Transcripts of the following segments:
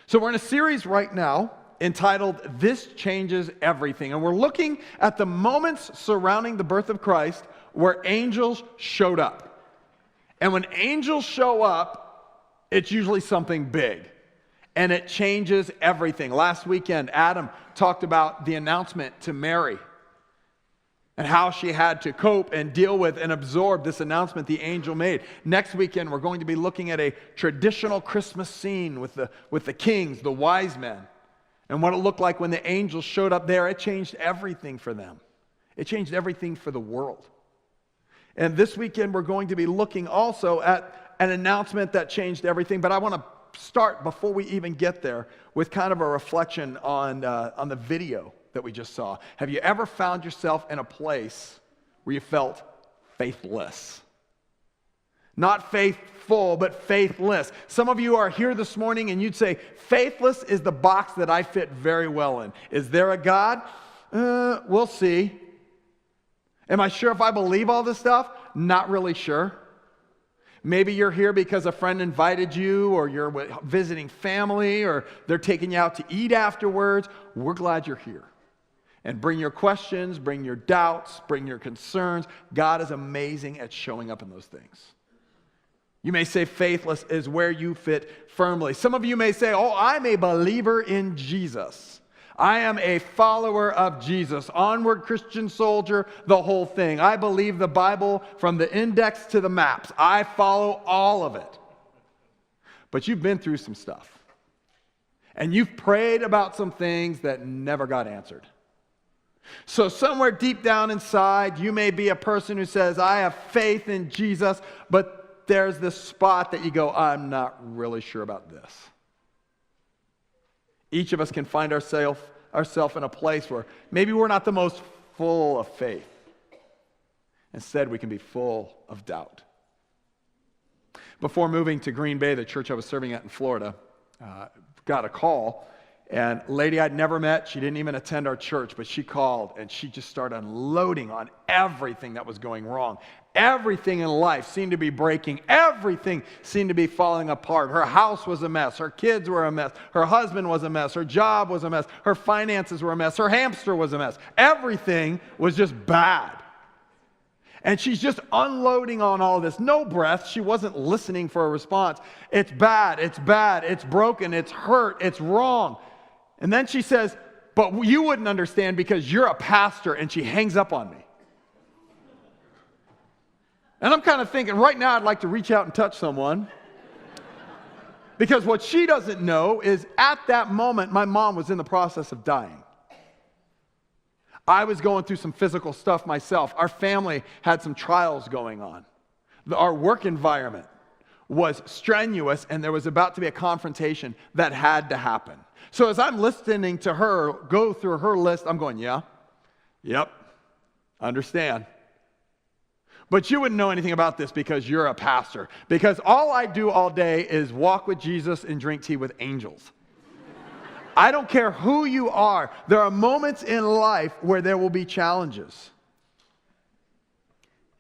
So we're in a series right now entitled This Changes Everything. And we're looking at the moments surrounding the birth of Christ where angels showed up. And when angels show up, it's usually something big. And it changes everything. Last weekend, Adam talked about the announcement to Mary and how she had to cope and deal with and absorb this announcement the angel made. Next weekend, we're going to be looking at a traditional Christmas scene with the kings, the wise men, and what it looked like when the angels showed up there. It changed everything for them. It changed everything for the world. And this weekend, we're going to be looking also at an announcement that changed everything. But I want to start, before we even get there, with kind of a reflection on the video that we just saw. Have you ever found yourself in a place where you felt faithless? Not faithful, but faithless. Some of you are here this morning and you'd say, faithless is the box that I fit very well in. Is there a God? We'll see. Am I sure if I believe all this stuff? Not really sure. Maybe you're here because a friend invited you, or you're visiting family, or they're taking you out to eat afterwards. We're glad you're here. And bring your questions, bring your doubts, bring your concerns. God is amazing at showing up in those things. You may say faithless is where you fit firmly. Some of you may say, oh, I'm a believer in Jesus. I am a follower of Jesus. Onward, Christian soldier, the whole thing. I believe the Bible from the index to the maps. I follow all of it. But you've been through some stuff. And you've prayed about some things that never got answered. So somewhere deep down inside, you may be a person who says, I have faith in Jesus, but there's this spot that you go, I'm not really sure about this. Each of us can find ourselves in a place where maybe we're not the most full of faith. Instead, we can be full of doubt. Before moving to Green Bay, the church I was serving at in Florida, got a call. And a lady I'd never met, she didn't even attend our church, but she called and she just started unloading on everything that was going wrong. Everything in life seemed to be breaking. Everything seemed to be falling apart. Her house was a mess. Her kids were a mess. Her husband was a mess. Her job was a mess. Her finances were a mess. Her hamster was a mess. Everything was just bad. And she's just unloading on all this. No breath. She wasn't listening for a response. It's bad. It's bad. It's broken. It's hurt. It's wrong. And then she says, but you wouldn't understand because you're a pastor, and she hangs up on me. And I'm kind of thinking, right now I'd like to reach out and touch someone. Because what she doesn't know is at that moment, my mom was in the process of dying. I was going through some physical stuff myself. Our family had some trials going on. Our work environment was strenuous, and there was about to be a confrontation that had to happen. So as I'm listening to her go through her list, I'm going, yeah, yep, understand. But you wouldn't know anything about this because you're a pastor. Because all I do all day is walk with Jesus and drink tea with angels. I don't care who you are. There are moments in life where there will be challenges.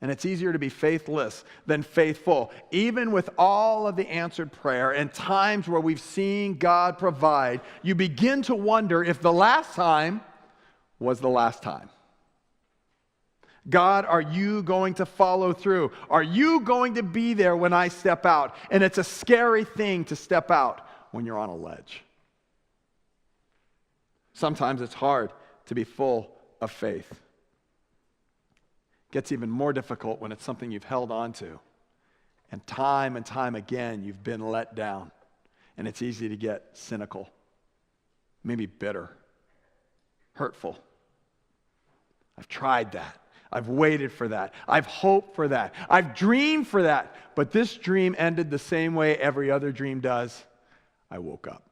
And it's easier to be faithless than faithful. Even with all of the answered prayer and times where we've seen God provide, you begin to wonder if the last time was the last time. God, are you going to follow through? Are you going to be there when I step out? And it's a scary thing to step out when you're on a ledge. Sometimes it's hard to be full of faith. It gets even more difficult when it's something you've held on to. And time again, you've been let down. And it's easy to get cynical, maybe bitter, hurtful. I've tried that. I've waited for that. I've hoped for that. I've dreamed for that. But this dream ended the same way every other dream does. I woke up.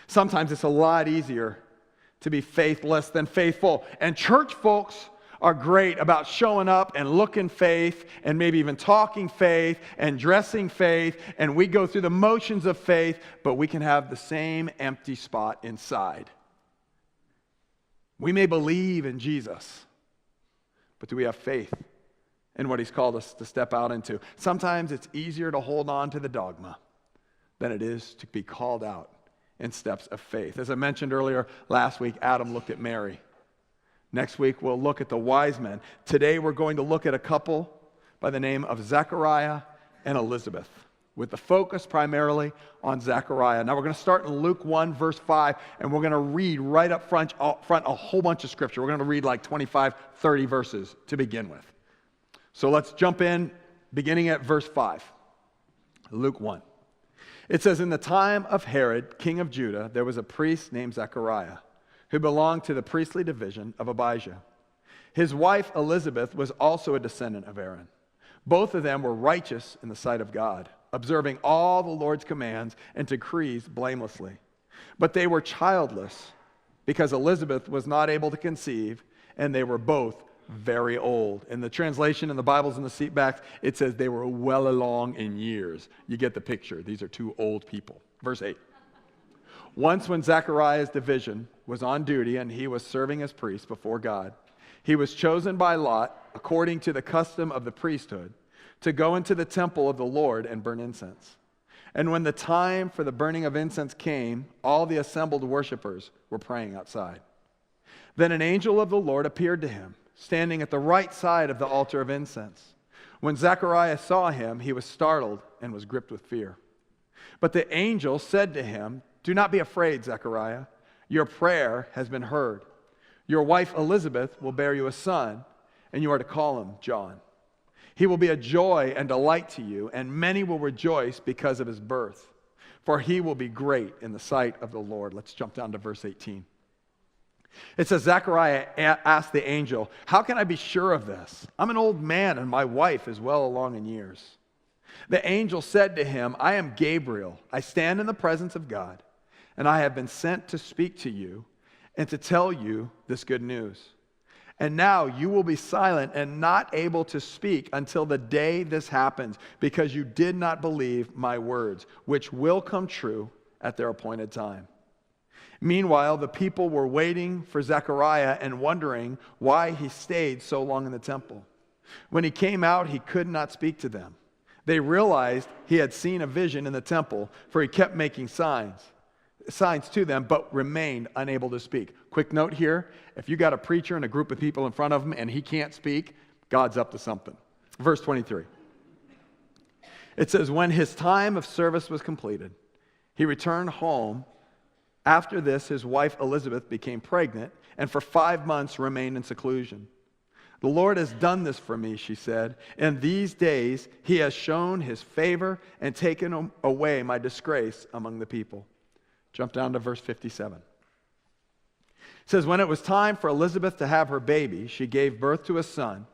Sometimes it's a lot easier to be faithless than faithful. And church folks are great about showing up and looking faith and maybe even talking faith and dressing faith. And we go through the motions of faith, but we can have the same empty spot inside. We may believe in Jesus, but do we have faith in what he's called us to step out into? Sometimes it's easier to hold on to the dogma than it is to be called out in steps of faith. As I mentioned earlier, last week, Adam looked at Mary. Next week, we'll look at the wise men. Today, we're going to look at a couple by the name of Zechariah and Elizabeth, with the focus primarily on Zechariah. Now, we're going to start in Luke 1, verse 5, and we're going to read right up front a whole bunch of scripture. We're going to read like 25, 30 verses to begin with. So let's jump in, beginning at verse 5. Luke 1. It says, in the time of Herod, king of Judah, there was a priest named Zechariah, who belonged to the priestly division of Abijah. His wife Elizabeth was also a descendant of Aaron. Both of them were righteous in the sight of God, observing all the Lord's commands and decrees blamelessly. But they were childless, because Elizabeth was not able to conceive, and they were both very old. In the translation in the Bibles in the seatbacks, it says they were well along in years. You get the picture. These are two old people. Verse 8. Once when Zechariah's division was on duty and he was serving as priest before God, he was chosen by lot, according to the custom of the priesthood, to go into the temple of the Lord and burn incense. And when the time for the burning of incense came, all the assembled worshipers were praying outside. Then an angel of the Lord appeared to him, standing at the right side of the altar of incense. When Zechariah saw him, he was startled and was gripped with fear. But the angel said to him, do not be afraid, Zechariah. Your prayer has been heard. Your wife Elizabeth will bear you a son, and you are to call him John. He will be a joy and delight to you, and many will rejoice because of his birth, for he will be great in the sight of the Lord. Let's jump down to verse 18. It says, Zechariah asked the angel, how can I be sure of this? I'm an old man, and my wife is well along in years. The angel said to him, I am Gabriel. I stand in the presence of God, and I have been sent to speak to you and to tell you this good news. And now you will be silent and not able to speak until the day this happens, because you did not believe my words, which will come true at their appointed time. Meanwhile, the people were waiting for Zechariah and wondering why he stayed so long in the temple. When he came out, he could not speak to them. They realized he had seen a vision in the temple, for he kept making signs to them, but remained unable to speak. Quick note here, if you got a preacher and a group of people in front of him and he can't speak, God's up to something. Verse 23. It says, when his time of service was completed, he returned home. After this, his wife Elizabeth became pregnant, and for 5 months remained in seclusion. The Lord has done this for me, she said. In these days, he has shown his favor and taken away my disgrace among the people. Jump down to verse 57. It says, when it was time for Elizabeth to have her baby, she gave birth to a son.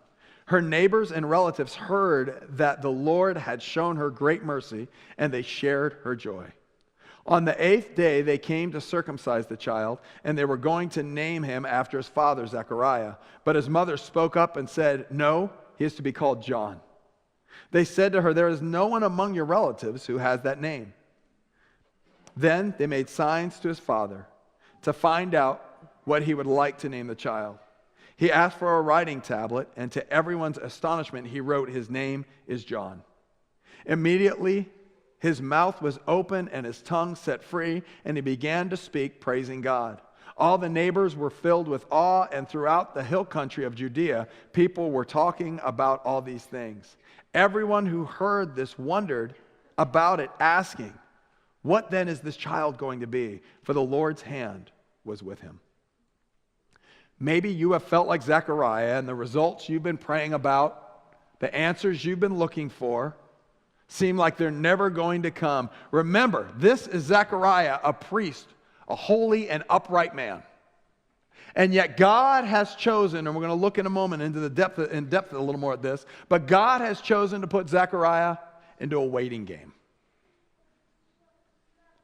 Her neighbors and relatives heard that the Lord had shown her great mercy, and they shared her joy. On the 8th day, they came to circumcise the child, and they were going to name him after his father, Zechariah. But his mother spoke up and said, no, he is to be called John. They said to her, there is no one among your relatives who has that name. Then they made signs to his father to find out what he would like to name the child. He asked for a writing tablet, and to everyone's astonishment, he wrote, his name is John. Immediately, his mouth was open and his tongue set free, and he began to speak, praising God. All the neighbors were filled with awe, and throughout the hill country of Judea, people were talking about all these things. Everyone who heard this wondered about it, asking, what then is this child going to be? For the Lord's hand was with him. Maybe you have felt like Zechariah, and the results you've been praying about, the answers you've been looking for, seem like they're never going to come. Remember, this is Zechariah, a priest, a holy and upright man. And yet God has chosen, and we're going to look in a moment into in depth a little more at this, but God has chosen to put Zechariah into a waiting game.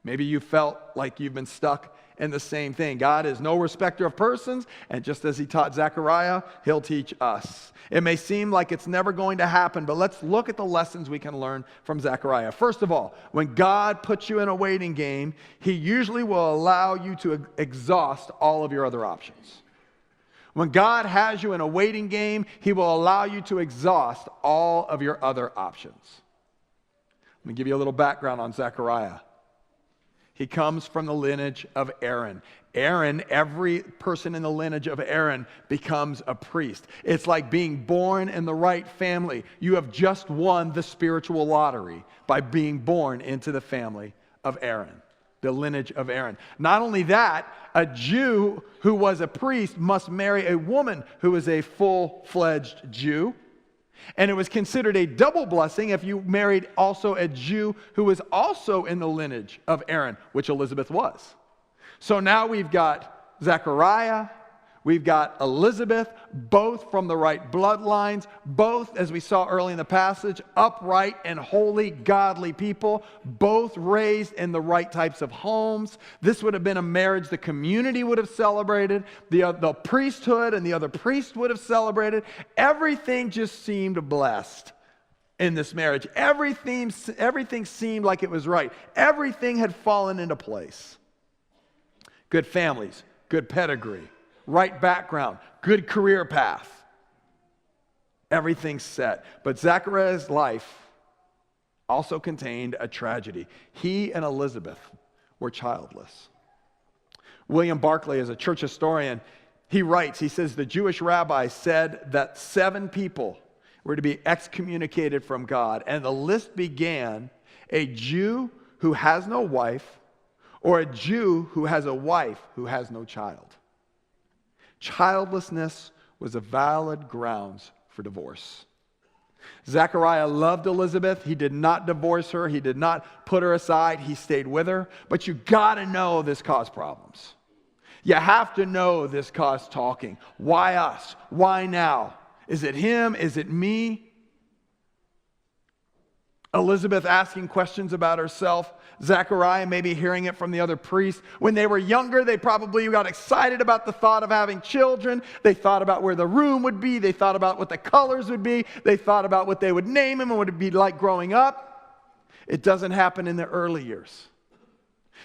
Maybe you felt like you've been stuck in the same thing. God is no respecter of persons, and just as he taught Zechariah, he'll teach us. It may seem like it's never going to happen, but let's look at the lessons we can learn from Zechariah. First of all, when God puts you in a waiting game, he usually will allow you to exhaust all of your other options. When God has you in a waiting game, he will allow you to exhaust all of your other options. Let me give you a little background on Zechariah. He comes from the lineage of Aaron. Aaron, every person in the lineage of Aaron becomes a priest. It's like being born in the right family. You have just won the spiritual lottery by being born into the family of Aaron, the lineage of Aaron. Not only that, a Jew who was a priest must marry a woman who is a full-fledged Jew. And it was considered a double blessing if you married also a Jew who was also in the lineage of Aaron, which Elizabeth was. So now we've got Zechariah, we've got Elizabeth, both from the right bloodlines, both, as we saw early in the passage, upright and holy, godly people, both raised in the right types of homes. This would have been a marriage the community would have celebrated, the priesthood and the other priests would have celebrated. Everything just seemed blessed in this marriage. Everything seemed like it was right. Everything had fallen into place. Good families, good pedigree, right background, good career path. Everything's set. But Zechariah's life also contained a tragedy. He and Elizabeth were childless. William Barclay is a church historian. He writes, he says, the Jewish rabbi said that 7 people were to be excommunicated from God. And the list began a Jew who has no wife, or a Jew who has a wife who has no child. Childlessness was a valid grounds for divorce. Zechariah loved Elizabeth. He did not divorce her. He did not put her aside. He stayed with her. But you got to know this caused problems. You have to know this caused talking. Why us? Why now? Is it him? Is it me? Elizabeth asking questions about herself. Zechariah maybe hearing it from the other priests. When they were younger, they probably got excited about the thought of having children. They thought about where the room would be. They thought about what the colors would be. They thought about what they would name him and what it would be like growing up. It doesn't happen in the early years.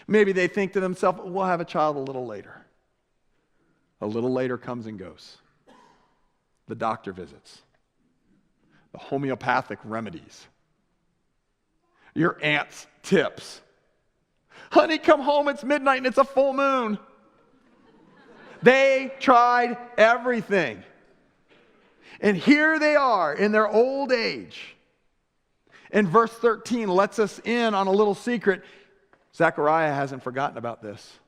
Maybe they think to themselves, we'll have a child a little later. A little later comes and goes. The doctor visits. The homeopathic remedies. Your aunt's tips. Honey, come home, it's midnight and it's a full moon. They tried everything. And here they are in their old age. And verse 13 lets us in on a little secret. Zechariah hasn't forgotten about this.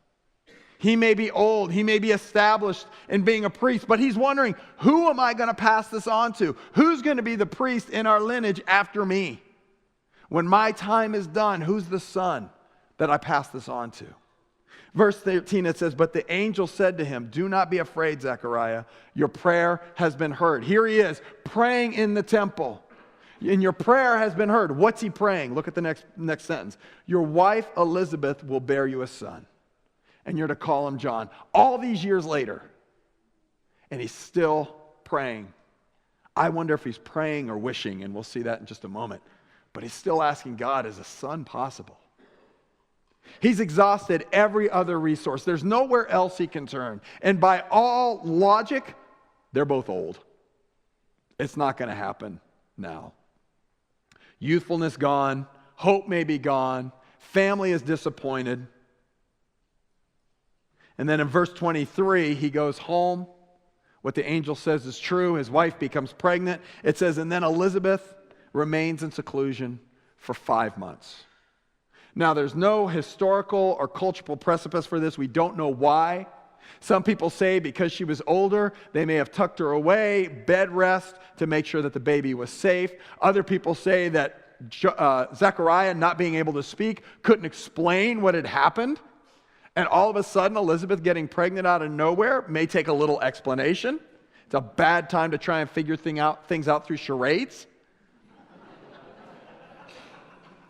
He may be old, he may be established in being a priest, but he's wondering, who am I going to pass this on to? Who's going to be the priest in our lineage after me? When my time is done, who's the son that I pass this on to? Verse 13, it says, but the angel said to him, do not be afraid, Zechariah. Your prayer has been heard. Here he is, praying in the temple. And your prayer has been heard. What's he praying? Look at the next sentence. Your wife Elizabeth will bear you a son, and you're to call him John. All these years later, and he's still praying. I wonder if he's praying or wishing, and we'll see that in just a moment. But he's still asking God, is a son possible? He's exhausted every other resource. There's nowhere else he can turn. And by all logic, they're both old. It's not going to happen now. Youthfulness gone. Hope may be gone. Family is disappointed. And then in verse 23, he goes home. What the angel says is true. His wife becomes pregnant. It says, and then Elizabeth remains in seclusion for 5 months. Now, there's no historical or cultural precipice for this. We don't know why. Some people say because she was older, they may have tucked her away, bed rest, to make sure that the baby was safe. Other people say that Zechariah, not being able to speak, couldn't explain what had happened. And all of a sudden, Elizabeth getting pregnant out of nowhere may take a little explanation. It's a bad time to try and figure things out through charades.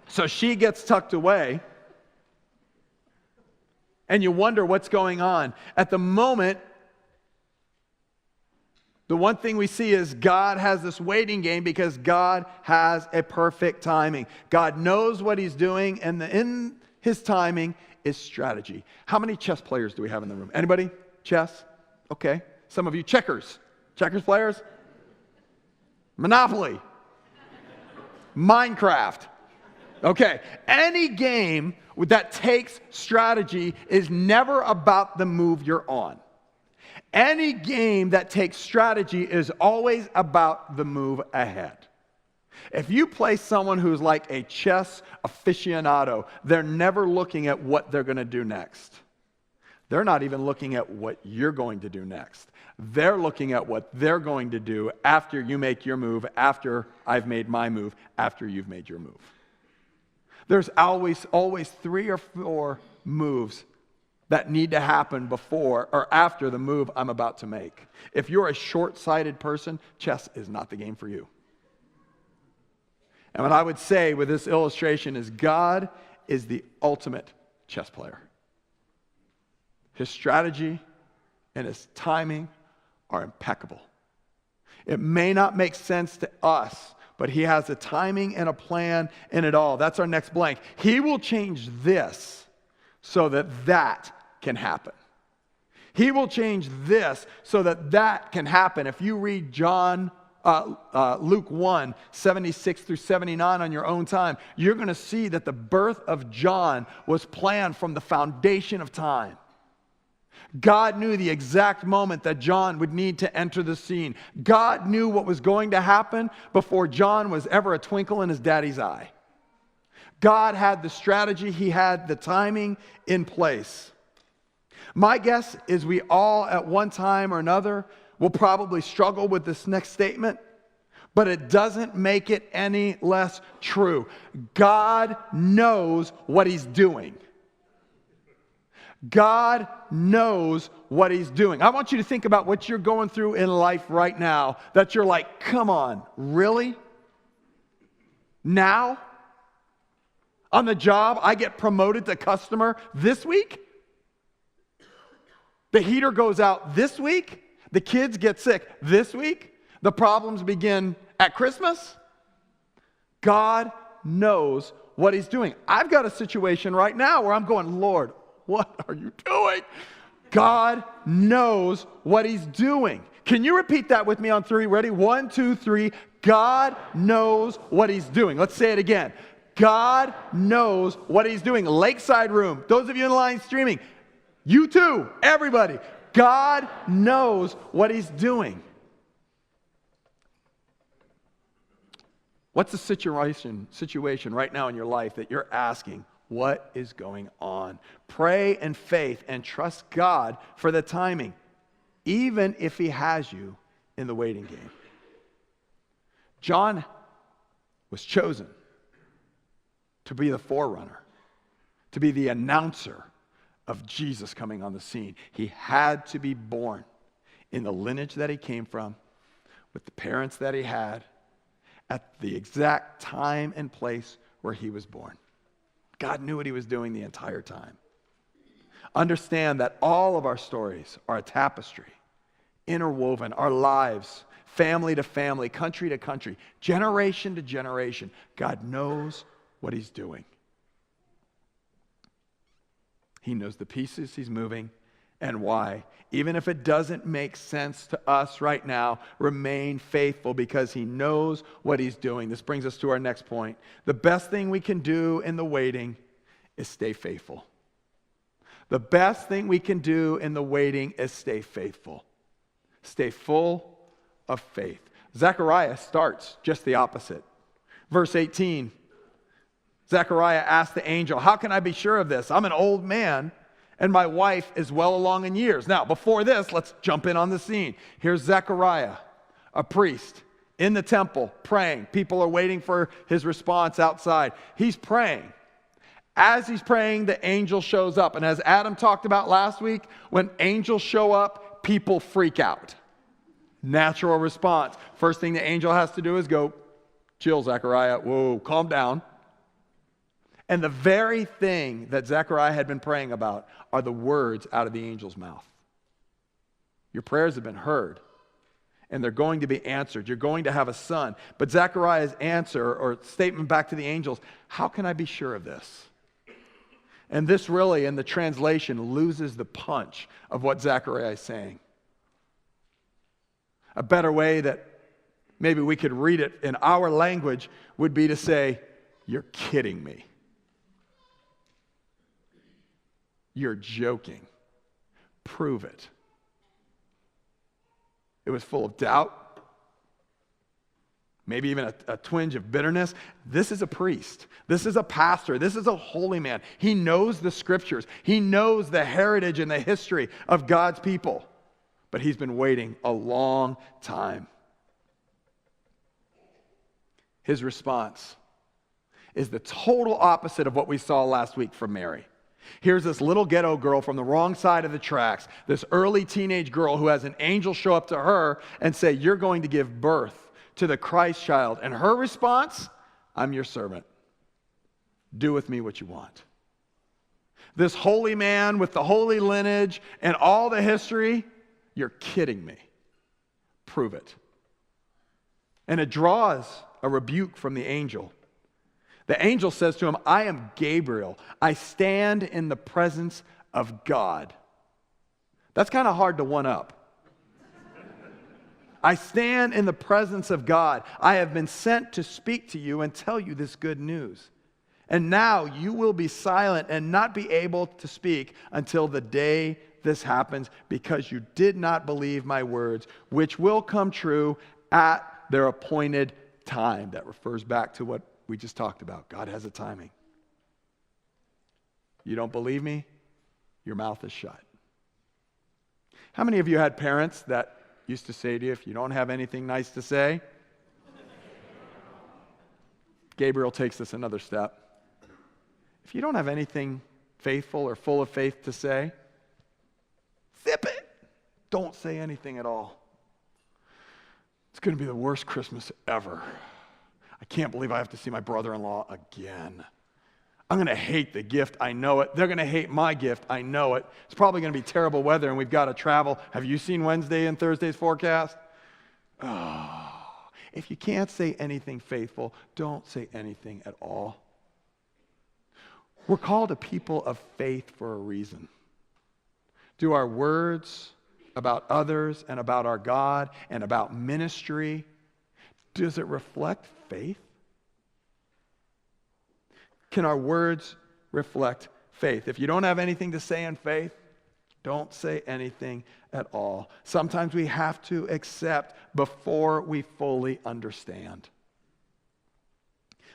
So she gets tucked away, and you wonder what's going on. At the moment, the one thing we see is God has this waiting game because God has a perfect timing. God knows what he's doing, and in his timing is strategy. How many chess players do we have in the room? Anybody? Chess? Okay. Some of you checkers. Checkers players? Monopoly. Minecraft. Okay, any game that takes strategy is never about the move you're on. Any game that takes strategy is always about the move ahead. If you play someone who's like a chess aficionado, they're never looking at what they're going to do next. They're not even looking at what you're going to do next. They're looking at what they're going to do after you make your move, after I've made my move, after you've made your move. There's always 3 or 4 moves that need to happen before or after the move I'm about to make. If you're a short-sighted person, chess is not the game for you. And what I would say with this illustration is God is the ultimate chess player. His strategy and his timing are impeccable. It may not make sense to us, but he has a timing and a plan in it all. That's our next blank. He will change this so that that can happen. He will change this so that that can happen. If you read Luke 1, 76 through 79 on your own time, you're going to see that the birth of John was planned from the foundation of time. God knew the exact moment that John would need to enter the scene. God knew what was going to happen before John was ever a twinkle in his daddy's eye. God had the strategy, he had the timing in place. My guess is we all at one time or another will probably struggle with this next statement, but it doesn't make it any less true. God knows what he's doing. God knows what he's doing. I want you to think about what you're going through in life right now that you're like, come on, really? Now? On the job, I get promoted to customer this week? The heater goes out this week? The kids get sick this week? The problems begin at Christmas? God knows what he's doing. I've got a situation right now where I'm going, Lord, what are you doing? God knows what he's doing. Can you repeat that with me on 3? Ready? 1, 2, 3. God knows what he's doing. Let's say it again. God knows what he's doing. Lakeside Room, those of you in line streaming, you too, everybody. God knows what he's doing. What's the situation right now in your life that you're asking, what is going on? Pray in faith and trust God for the timing, even if he has you in the waiting game. John was chosen to be the forerunner, to be the announcer of Jesus coming on the scene. He had to be born in the lineage that he came from, with the parents that he had, at the exact time and place where he was born. God knew what he was doing the entire time. Understand that all of our stories are a tapestry, interwoven, our lives, family to family, country to country, generation to generation. God knows what he's doing. He knows the pieces he's moving and why. Even if it doesn't make sense to us right now, remain faithful because he knows what he's doing. This brings us to our next point. The best thing we can do in the waiting is stay faithful. The best thing we can do in the waiting is stay faithful. Stay full of faith. Zechariah starts just the opposite. Verse 18, Zechariah asked the angel, how can I be sure of this? I'm an old man, and my wife is well along in years. Now, before this, let's jump in on the scene. Here's Zechariah, a priest in the temple, praying. People are waiting for his response outside. He's praying. As he's praying, the angel shows up. And as Adam talked about last week, when angels show up, people freak out. Natural response. First thing the angel has to do is go, chill, Zechariah. Whoa, calm down. And the very thing that Zechariah had been praying about are the words out of the angel's mouth. Your prayers have been heard, and they're going to be answered. You're going to have a son. But Zechariah's answer or statement back to the angels, how can I be sure of this? And this really, in the translation, loses the punch of what Zechariah is saying. A better way that maybe we could read it in our language would be to say, You're kidding me. You're joking. Prove it. It was full of doubt, maybe even a twinge of bitterness. This is a priest. This is a pastor. This is a holy man. He knows the scriptures. He knows the heritage and the history of God's people. But he's been waiting a long time. His response is the total opposite of what we saw last week from Mary. Here's this little ghetto girl from the wrong side of the tracks, this early teenage girl who has an angel show up to her and say, you're going to give birth to the Christ child. And her response, I'm your servant. Do with me what you want. This holy man with the holy lineage and all the history, you're kidding me. Prove it. And it draws a rebuke from the angel. The angel says to him, I am Gabriel. I stand in the presence of God. That's kind of hard to one up. I stand in the presence of God. I have been sent to speak to you and tell you this good news. And now you will be silent and not be able to speak until the day this happens, because you did not believe my words, which will come true at their appointed time. That refers back to what we just talked about. God has a timing. You don't believe me? Your mouth is shut. How many of you had parents that used to say to you, if you don't have anything nice to say? Gabriel takes this another step. If you don't have anything faithful or full of faith to say, zip it. Don't say anything at all. It's going to be the worst Christmas ever. I can't believe I have to see my brother-in-law again. I'm going to hate the gift. I know it. They're going to hate my gift. I know it. It's probably going to be terrible weather and we've got to travel. Have you seen Wednesday and Thursday's forecast? Oh, if you can't say anything faithful, don't say anything at all. We're called a people of faith for a reason. Do our words about others and about our God and about ministry, does it reflect faith? Can our words reflect faith? If you don't have anything to say in faith, don't say anything at all. Sometimes we have to accept before we fully understand.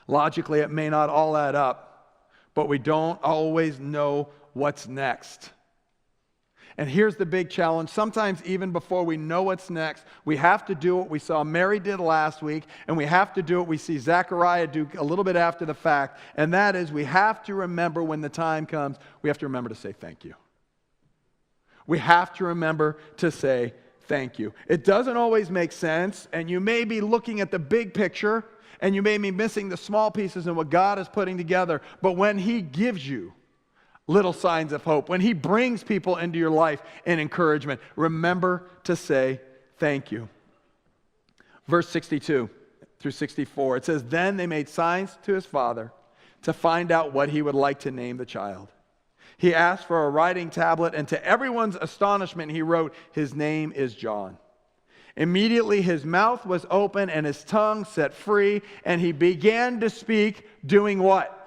Logically, it may not all add up, but we don't always know what's next. And here's the big challenge. Sometimes even before we know what's next, we have to do what we saw Mary did last week, and we have to do what we see Zechariah do a little bit after the fact, and that is we have to remember when the time comes, we have to remember to say thank you. We have to remember to say thank you. It doesn't always make sense, and you may be looking at the big picture, and you may be missing the small pieces in what God is putting together, but when He gives you little signs of hope, when He brings people into your life in encouragement, remember to say thank you. Verse 62 through 64, it says, Then they made signs to his father to find out what he would like to name the child. He asked for a writing tablet, and to everyone's astonishment, he wrote, His name is John. Immediately his mouth was open and his tongue set free, and he began to speak, doing what?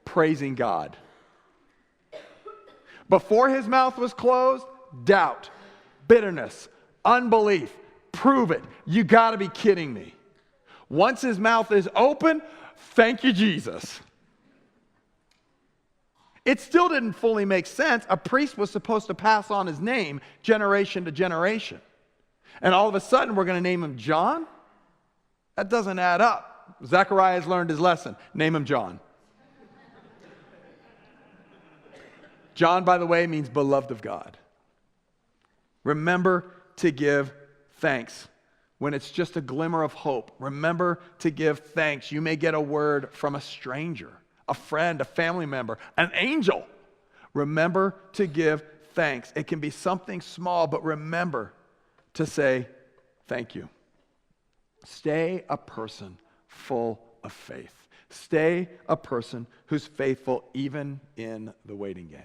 Praising God. Before his mouth was closed, doubt, bitterness, unbelief. Prove it. You got to be kidding me. Once his mouth is open, thank you, Jesus. It still didn't fully make sense. A priest was supposed to pass on his name generation to generation. And all of a sudden, we're going to name him John? That doesn't add up. Zechariah has learned his lesson. Name him John. John, by the way, means beloved of God. Remember to give thanks. When it's just a glimmer of hope, remember to give thanks. You may get a word from a stranger, a friend, a family member, an angel. Remember to give thanks. It can be something small, but remember to say thank you. Stay a person full of faith. Stay a person who's faithful even in the waiting game.